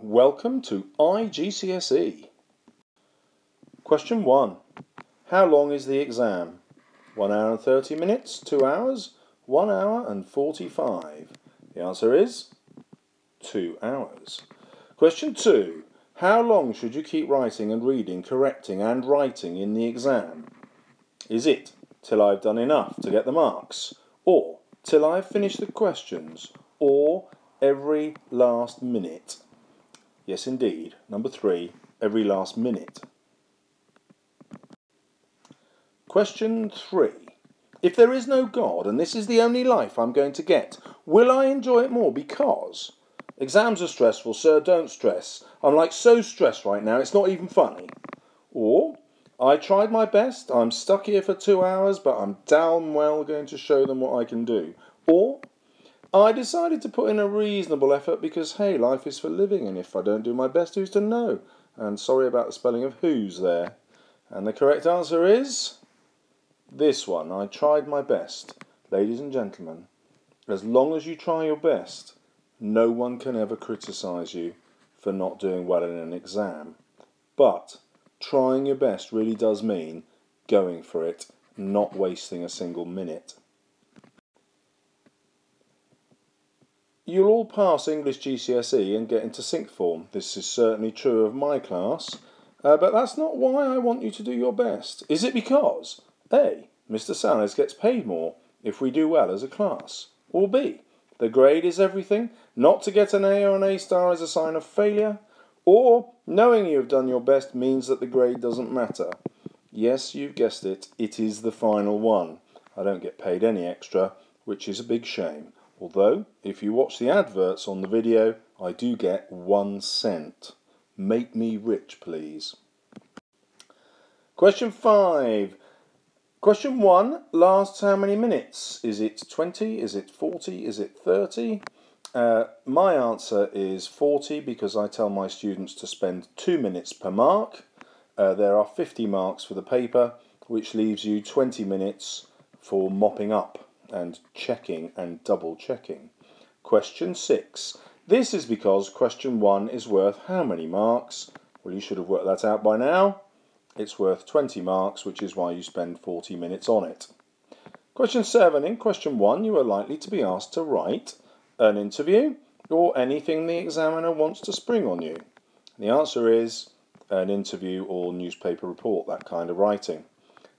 Welcome to IGCSE. Question 1. How long is the exam? 1 hour and 30 minutes, 2 hours, 1 hour and 45. The answer is 2 hours. Question 2. How long should you keep writing and reading, correcting and writing in the exam? Is it till I've done enough to get the marks? Or till I've finished the questions? Or every last minute? Yes, indeed. Number 3, every last minute. Question 3. If there is no God and this is the only life I'm going to get, will I enjoy it more because exams are stressful, sir, don't stress. I'm like so stressed right now, it's not even funny. Or, I tried my best, I'm stuck here for 2 hours, but I'm damn well going to show them what I can do. Or, I decided to put in a reasonable effort because, hey, life is for living, and if I don't do my best, who's to know? And sorry about the spelling of who's there. And the correct answer is this one. I tried my best. Ladies and gentlemen, as long as you try your best, no one can ever criticise you for not doing well in an exam. But trying your best really does mean going for it, not wasting a single minute. You'll all pass English GCSE and get into sixth form. This is certainly true of my class, but that's not why I want you to do your best. Is it because A, Mr. Salles gets paid more if we do well as a class? Or B, the grade is everything, not to get an A or an A star is a sign of failure? Or knowing you have done your best means that the grade doesn't matter? Yes, you've guessed it, it is the final one. I don't get paid any extra, which is a big shame. Although, if you watch the adverts on the video, I do get 1 cent. Make me rich, please. Question 5. Question 1 lasts how many minutes? Is it 20? Is it 40? Is it 30? My answer is 40 because I tell my students to spend 2 minutes per mark. There are 50 marks for the paper, which leaves you 20 minutes for mopping up and checking and double checking. Question 6. This is because question 1 is worth how many marks? Well, you should have worked that out by now. It's worth 20 marks, which is why you spend 40 minutes on it. Question 7. In question 1, you are likely to be asked to write an interview or anything the examiner wants to spring on you. The answer is an interview or newspaper report, that kind of writing.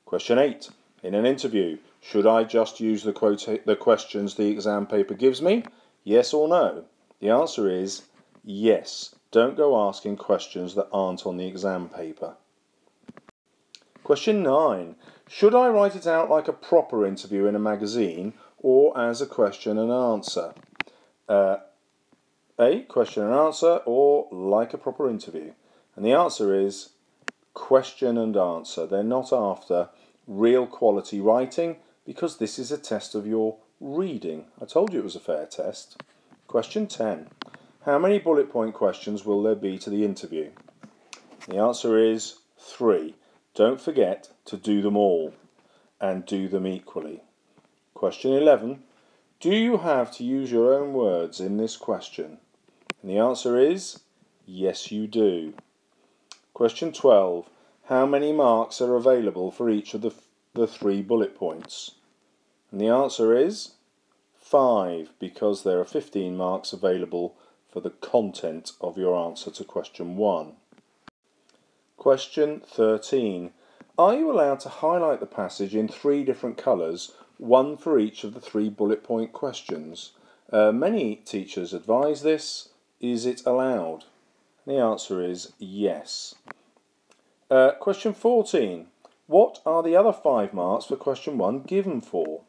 Question 8. In an interview, should I just use the questions the exam paper gives me? Yes or no? The answer is yes. Don't go asking questions that aren't on the exam paper. Question 9. Should I write it out like a proper interview in a magazine or as a question and answer? A, question and answer, or like a proper interview? And the answer is question and answer. They're not after real quality writing because this is a test of your reading. I told you it was a fair test. Question 10. How many bullet point questions will there be to the interview? The answer is 3. Don't forget to do them all and do them equally. Question 11. Do you have to use your own words in this question? And the answer is yes, you do. Question 12. How many marks are available for each of the 3 bullet points? And the answer is 5, because there are 15 marks available for the content of your answer to question 1. Question 13. Are you allowed to highlight the passage in 3 different colours, 1 for each of the 3 bullet point questions? Many teachers advise this. Is it allowed? And the answer is yes. Question 14. What are the other 5 marks for question 1 given for?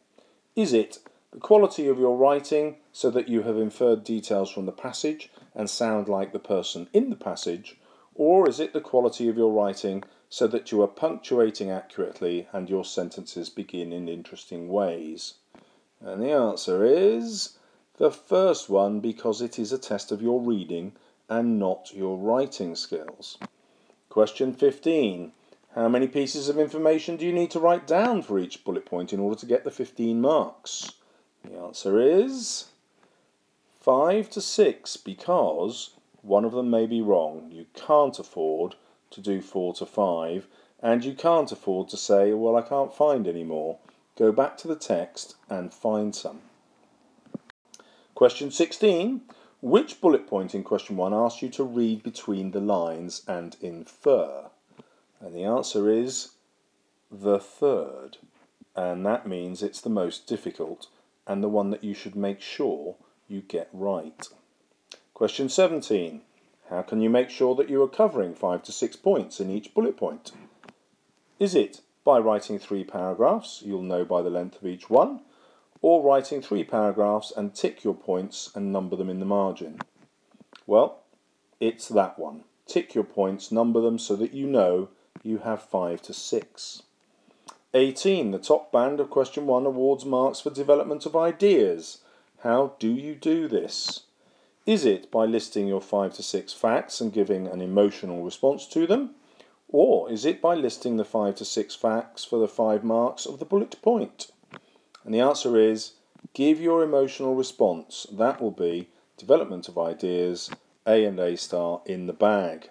Is it the quality of your writing so that you have inferred details from the passage and sound like the person in the passage? Or is it the quality of your writing so that you are punctuating accurately and your sentences begin in interesting ways? And the answer is the first one, because it is a test of your reading and not your writing skills. Question 15. How many pieces of information do you need to write down for each bullet point in order to get the 15 marks? The answer is 5 to 6, because one of them may be wrong. You can't afford to do 4 to 5, and you can't afford to say, well, I can't find any more. Go back to the text and find some. Question 16. Which bullet point in question 1 asks you to read between the lines and infer? And the answer is the third. And that means it's the most difficult and the one that you should make sure you get right. Question 17. How can you make sure that you are covering 5 to 6 points in each bullet point? Is it by writing 3 paragraphs, you'll know by the length of each one, or writing 3 paragraphs and tick your points and number them in the margin? Well, it's that one. Tick your points, number them so that you know you have 5 to 6. 18. The top band of question 1 awards marks for development of ideas. How do you do this? Is it by listing your 5 to 6 facts and giving an emotional response to them? Or is it by listing the 5 to 6 facts for the 5 marks of the bullet point? And the answer is, give your emotional response. That will be development of ideas, A and A star in the bag.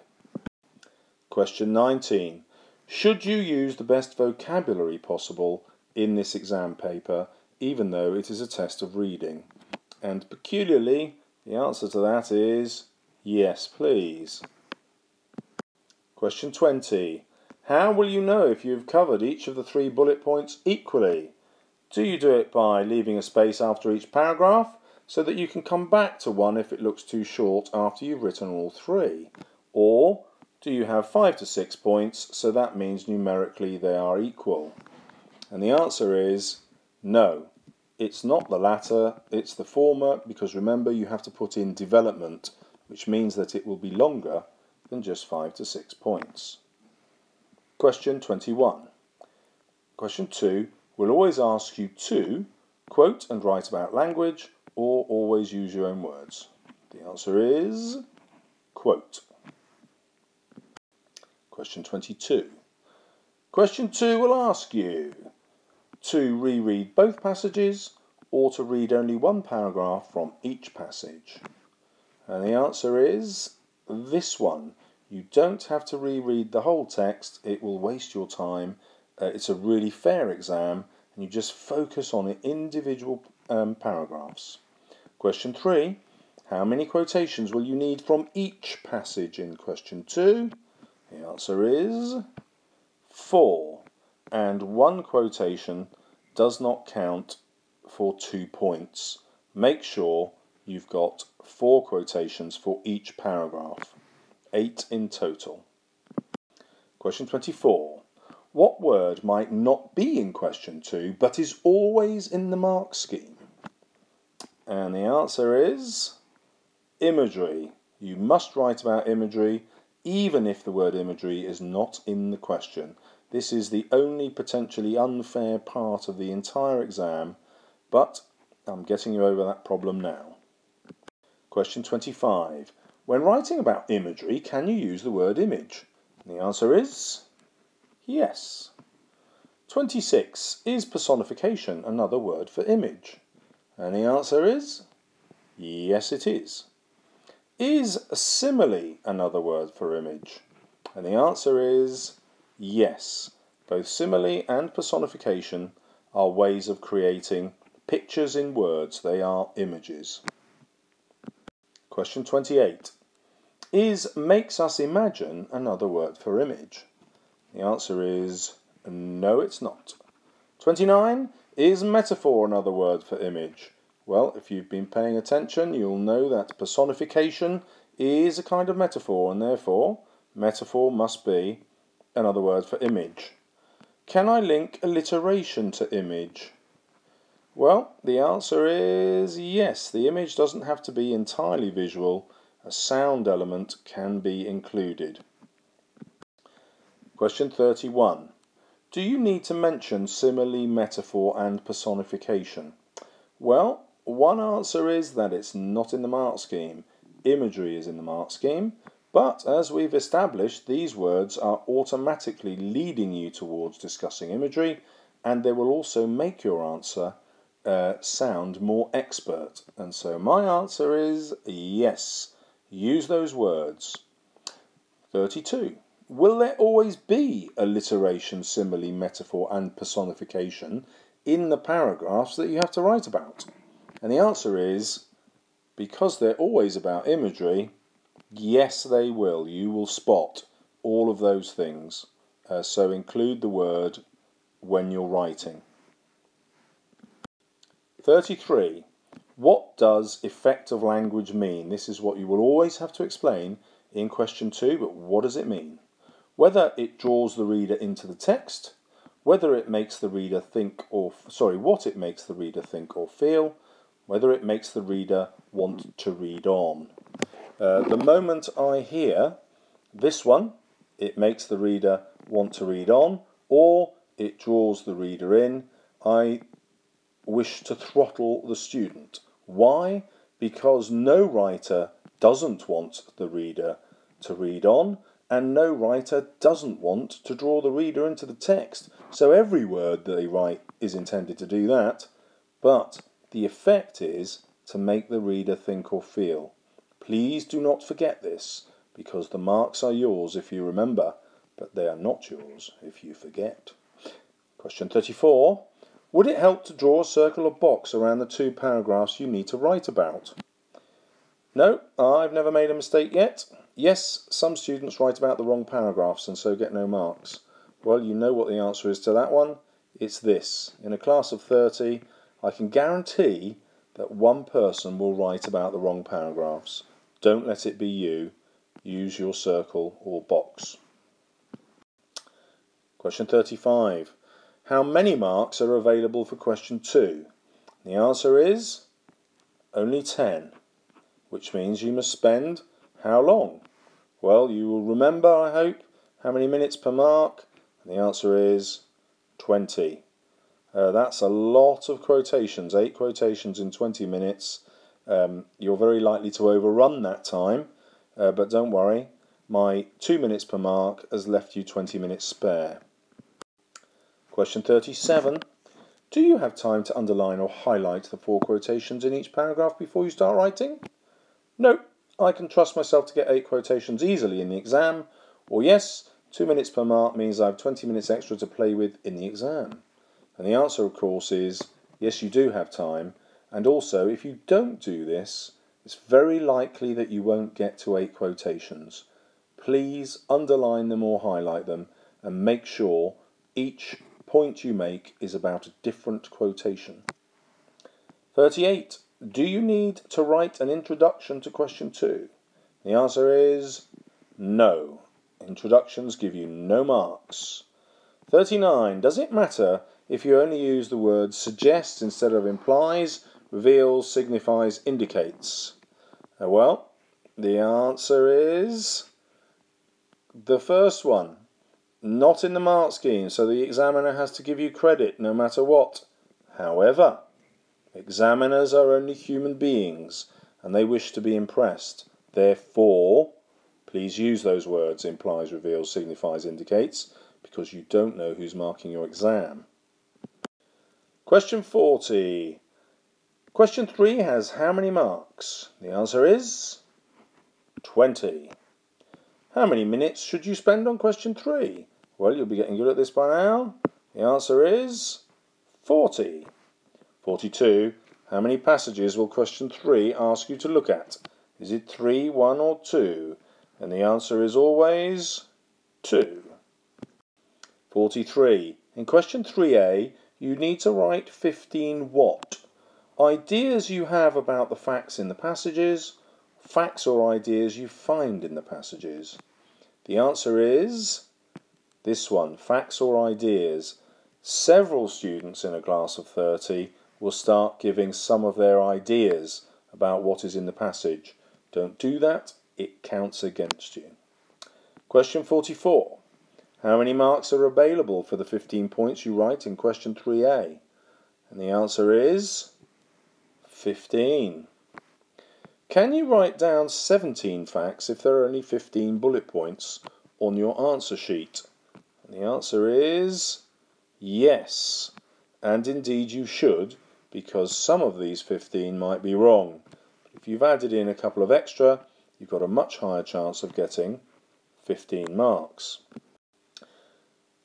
Question 19. Should you use the best vocabulary possible in this exam paper, even though it is a test of reading? And peculiarly, the answer to that is yes, please. Question 20. How will you know if you've covered each of the 3 bullet points equally? Do you do it by leaving a space after each paragraph so that you can come back to one if it looks too short after you've written all 3? Or do you have 5 to 6 points, so that means numerically they are equal? And the answer is no. It's not the latter, it's the former, because remember you have to put in development, which means that it will be longer than just 5 to 6 points. Question 21. Question 2 will always ask you to quote and write about language or always use your own words. The answer is quote. Question 22. Question 2 will ask you to reread both passages or to read only one paragraph from each passage. And the answer is this one. You don't have to reread the whole text, it will waste your time. It's a really fair exam and you just focus on individual paragraphs. Question 3. How many quotations will you need from each passage in question 2? The answer is 4. And 1 quotation does not count for 2 points. Make sure you've got 4 quotations for each paragraph. 8 in total. Question 24. What word might not be in question 2 but is always in the mark scheme? And the answer is imagery. You must write about imagery even if the word imagery is not in the question. This is the only potentially unfair part of the entire exam, but I'm getting you over that problem now. Question 25. When writing about imagery, can you use the word image? And the answer is yes. 26. Is personification another word for image? And the answer is yes, it is. Is simile another word for image? And the answer is yes. Both simile and personification are ways of creating pictures in words. They are images. Question 28. Is makes us imagine another word for image? The answer is no, it's not. 29. Is metaphor another word for image? Well, if you've been paying attention, you'll know that personification is a kind of metaphor, and therefore metaphor must be another word for image. Can I link alliteration to image? Well, the answer is yes. The image doesn't have to be entirely visual. A sound element can be included. Question 31. Do you need to mention simile, metaphor and personification? Well, one answer is that it's not in the mark scheme. Imagery is in the mark scheme, but as we've established, these words are automatically leading you towards discussing imagery, and they will also make your answer sound more expert. And so my answer is yes. Use those words. 32. Will there always be alliteration, simile, metaphor and personification in the paragraphs that you have to write about? And the answer is, because they're always about imagery, yes they will. You will spot all of those things. So include the word when you're writing. 33. What does effect of language mean? This is what you will always have to explain in question 2, but what does it mean? Whether it draws the reader into the text, whether it makes the reader think or what it makes the reader think or feel, whether it makes the reader want to read on. The moment I hear this one, it makes the reader want to read on, or it draws the reader in, I wish to throttle the student. Why? Because no writer doesn't want the reader to read on, and no writer doesn't want to draw the reader into the text. So every word that they write is intended to do that, but the effect is to make the reader think or feel. Please do not forget this, because the marks are yours if you remember, but they are not yours if you forget. Question 34. Would it help to draw a circle or box around the 2 paragraphs you need to write about? No, I've never made a mistake yet. Yes, some students write about the wrong paragraphs and so get no marks. Well, you know what the answer is to that one. It's this. In a class of 30, I can guarantee that one person will write about the wrong paragraphs. Don't let it be you. Use your circle or box. Question 35. How many marks are available for question 2? The answer is only 10, which means you must spend how long? Well, you will remember, I hope, how many minutes per mark? And the answer is 20. That's a lot of quotations, 8 quotations in 20 minutes. You're very likely to overrun that time, but don't worry, my 2 minutes per mark has left you 20 minutes spare. Question 37. Do you have time to underline or highlight the 4 quotations in each paragraph before you start writing? No, I can trust myself to get 8 quotations easily in the exam, or yes, 2 minutes per mark means I have 20 minutes extra to play with in the exam. And the answer, of course, is yes, you do have time, and also if you don't do this, it's very likely that you won't get to 8 quotations. Please underline them or highlight them and make sure each point you make is about a different quotation. 38. Do you need to write an introduction to question 2? The answer is no. Introductions give you no marks. 39. Does it matter if you only use the words suggests instead of implies, reveals, signifies, indicates? Well, the answer is the first one. Not in the mark scheme, so the examiner has to give you credit no matter what. However, examiners are only human beings and they wish to be impressed. Therefore, please use those words implies, reveals, signifies, indicates, because you don't know who's marking your exam. Question 40. Question 3 has how many marks? The answer is 20. How many minutes should you spend on question 3? Well, you'll be getting good at this by now. The answer is 40. 42. How many passages will question 3 ask you to look at? Is it 3, 1 or 2? And the answer is always 2. 43. In question 3a, you need to write 15 what? Ideas you have about the facts in the passages, facts or ideas you find in the passages. The answer is this one, facts or ideas. Several students in a class of 30 will start giving some of their ideas about what is in the passage. Don't do that, it counts against you. Question 44. How many marks are available for the 15 points you write in question 3a? And the answer is 15. Can you write down 17 facts if there are only 15 bullet points on your answer sheet? And the answer is yes. And indeed you should, because some of these 15 might be wrong. If you've added in a couple of extra, you've got a much higher chance of getting 15 marks.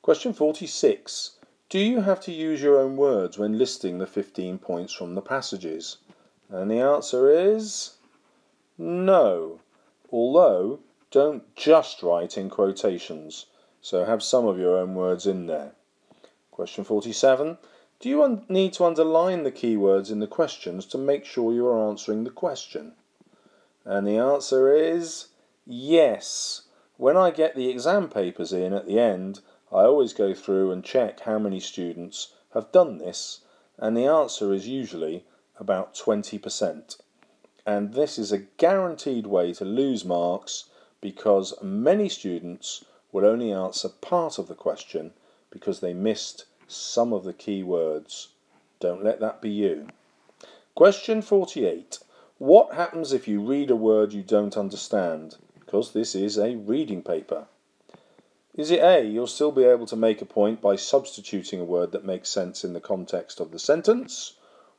Question 46. Do you have to use your own words when listing the 15 points from the passages? And the answer is no. Although, don't just write in quotations, so have some of your own words in there. Question 47. Do you need to underline the keywords in the questions to make sure you are answering the question? And the answer is yes. When I get the exam papers in at the end, I always go through and check how many students have done this, and the answer is usually about 20%. And this is a guaranteed way to lose marks because many students will only answer part of the question because they missed some of the key words. Don't let that be you. Question 48. What happens if you read a word you don't understand? Because this is a reading paper. Is it A, you'll still be able to make a point by substituting a word that makes sense in the context of the sentence,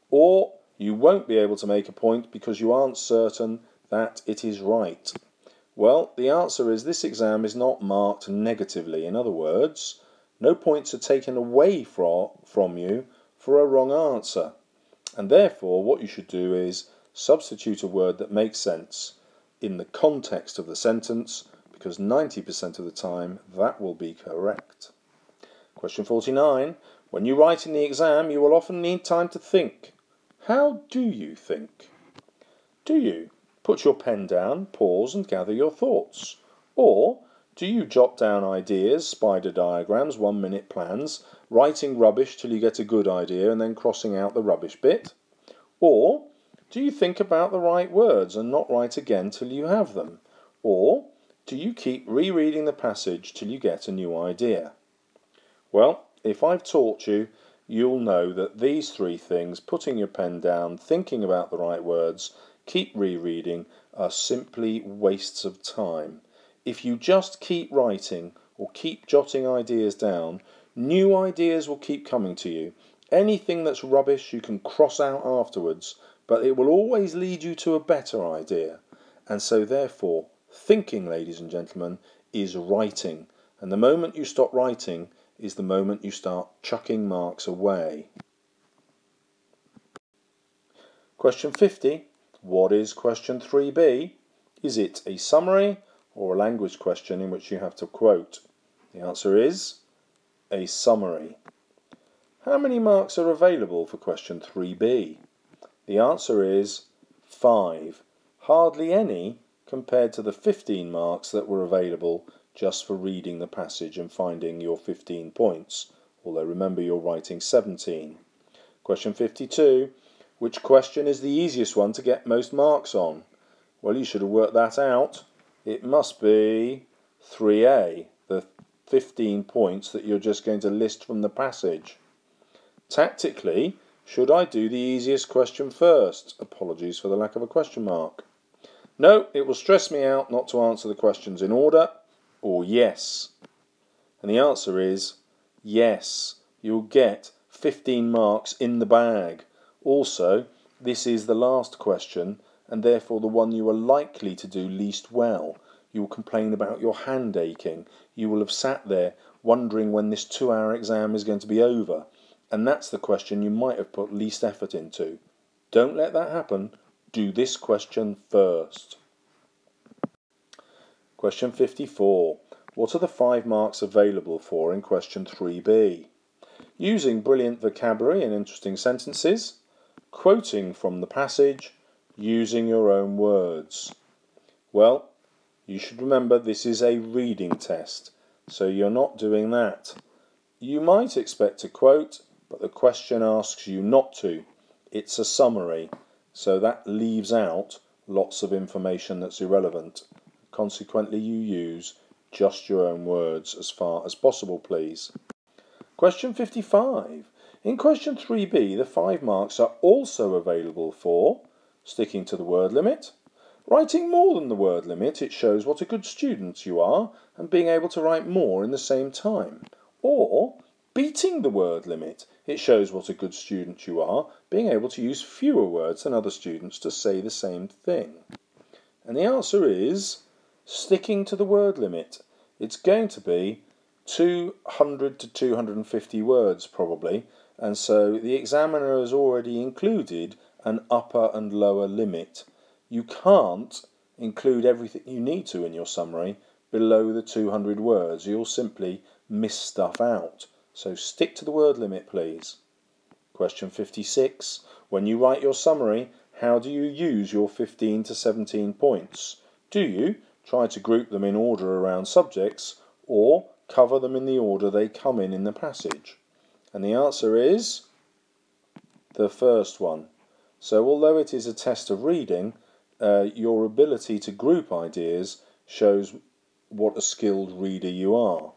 or you won't be able to make a point because you aren't certain that it is right? Well, the answer is this exam is not marked negatively. In other words, no points are taken away from you for a wrong answer. And therefore, what you should do is substitute a word that makes sense in the context of the sentence, because 90% of the time that will be correct. Question 49. When you write in the exam, you will often need time to think. How do you think? Do you put your pen down, pause and gather your thoughts? Or do you jot down ideas, spider diagrams, 1-minute plans, writing rubbish till you get a good idea and then crossing out the rubbish bit? Or do you think about the right words and not write again till you have them? Or do you keep rereading the passage till you get a new idea? Well, if I've taught you, you'll know that these three things, putting your pen down, thinking about the right words, keep rereading, are simply wastes of time. If you just keep writing or keep jotting ideas down, new ideas will keep coming to you. Anything that's rubbish you can cross out afterwards, but it will always lead you to a better idea. And so therefore, thinking, ladies and gentlemen, is writing. And the moment you stop writing is the moment you start chucking marks away. Question 50. What is question 3b? Is it a summary or a language question in which you have to quote? The answer is a summary. How many marks are available for question 3b? The answer is 5. Hardly any compared to the 15 marks that were available just for reading the passage and finding your 15 points, although remember you're writing 17. Question 52. Which question is the easiest one to get most marks on? Well, you should have worked that out. It must be 3A, the 15 points that you're just going to list from the passage. Tactically, should I do the easiest question first? Apologies for the lack of a question mark. No, it will stress me out not to answer the questions in order, or yes. And the answer is yes. You'll get 15 marks in the bag. Also, this is the last question, and therefore the one you are likely to do least well. You will complain about your hand aching. You will have sat there wondering when this 2-hour exam is going to be over. And that's the question you might have put least effort into. Don't let that happen. Do this question first. Question 54. What are the 5 marks available for in question 3b? Using brilliant vocabulary and interesting sentences, quoting from the passage, using your own words. Well, you should remember this is a reading test, so you're not doing that. You might expect to quote, but the question asks you not to. It's a summary, so that leaves out lots of information that's irrelevant. Consequently, you use just your own words as far as possible, please. Question 55. In question 3b, the 5 marks are also available for sticking to the word limit, writing more than the word limit, it shows what a good student you are and being able to write more in the same time, or beating the word limit, it shows what a good student you are, being able to use fewer words than other students to say the same thing. And the answer is sticking to the word limit. It's going to be 200 to 250 words probably, and so the examiner has already included an upper and lower limit. You can't include everything you need to in your summary below the 200 words. You'll simply miss stuff out. So stick to the word limit, please. Question 56. When you write your summary, how do you use your 15 to 17 points? Do you try to group them in order around subjects, or cover them in the order they come in the passage? And the answer is the first one. So although it is a test of reading, your ability to group ideas shows what a skilled reader you are.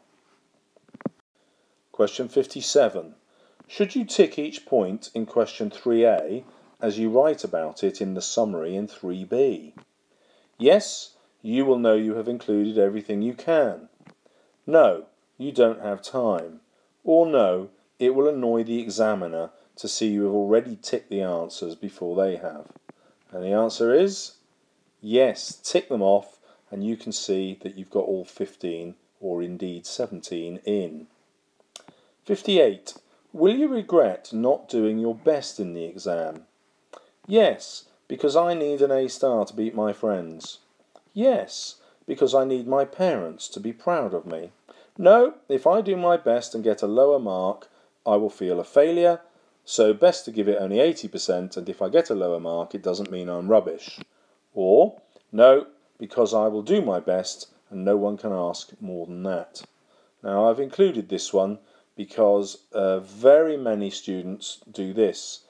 Question 57. Should you tick each point in question 3A as you write about it in the summary in 3B? Yes, you will know you have included everything you can. No, you don't have time. Or no, it will annoy the examiner to see you have already ticked the answers before they have. And the answer is yes, tick them off and you can see that you've got all 15 or indeed 17 in. 58. Will you regret not doing your best in the exam? Yes, because I need an A star to beat my friends. Yes, because I need my parents to be proud of me. No, if I do my best and get a lower mark, I will feel a failure, so best to give it only 80%, and if I get a lower mark, it doesn't mean I'm rubbish. Or, no, because I will do my best and no one can ask more than that. Now, I've included this one because very many students do this.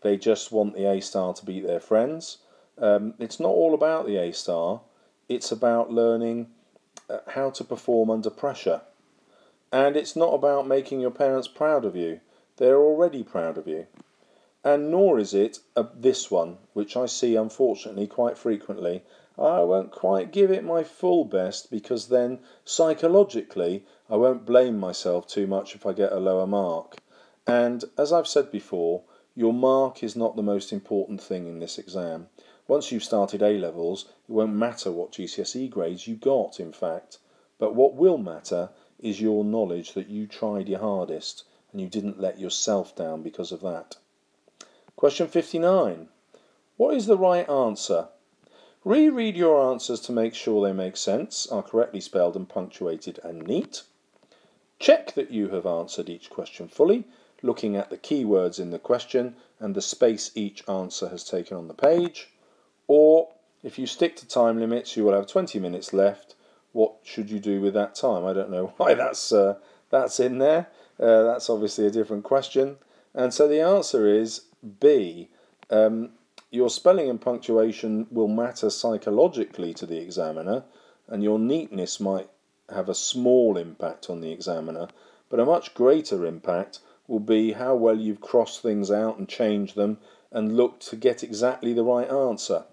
They just want the A star to beat their friends. It's not all about the A star. It's about learning how to perform under pressure. And it's not about making your parents proud of you. They're already proud of you. And nor is it this one, which I see unfortunately quite frequently. I won't quite give it my full best because then psychologically I won't blame myself too much if I get a lower mark. And as I've said before, your mark is not the most important thing in this exam. Once you've started A-levels, it won't matter what GCSE grades you got, in fact. But what will matter is your knowledge that you tried your hardest and you didn't let yourself down because of that. Question 59. What is the right answer? Reread your answers to make sure they make sense, are correctly spelled and punctuated and neat. Check that you have answered each question fully, looking at the keywords in the question and the space each answer has taken on the page. Or, if you stick to time limits, you will have 20 minutes left. What should you do with that time? I don't know why that's in there. That's obviously a different question. And so the answer is B. Your spelling and punctuation will matter psychologically to the examiner, and your neatness might have a small impact on the examiner, but a much greater impact will be how well you've crossed things out and changed them and looked to get exactly the right answer.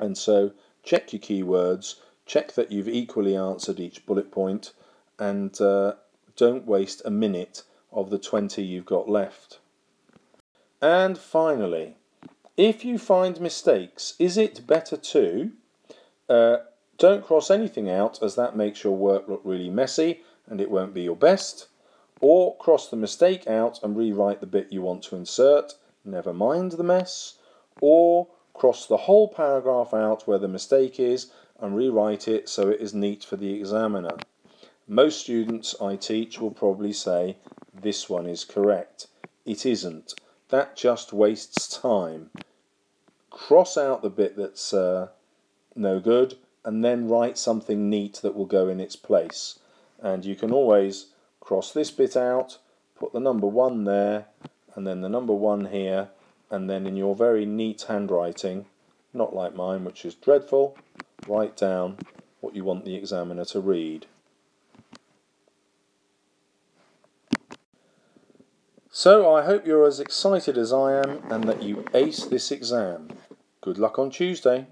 And so check your keywords, check that you've equally answered each bullet point, and don't waste a minute of the 20 you've got left. And finally, if you find mistakes, is it better to don't cross anything out as that makes your work look really messy and it won't be your best, or cross the mistake out and rewrite the bit you want to insert, never mind the mess, or cross the whole paragraph out where the mistake is and rewrite it so it is neat for the examiner? Most students I teach will probably say this one is correct. It isn't. That just wastes time. Cross out the bit that's no good and then write something neat that will go in its place. And you can always cross this bit out, put the number 1 there, and then the number 1 here, and then in your very neat handwriting, not like mine which is dreadful, write down what you want the examiner to read. So I hope you're as excited as I am and that you ace this exam. Good luck on Tuesday.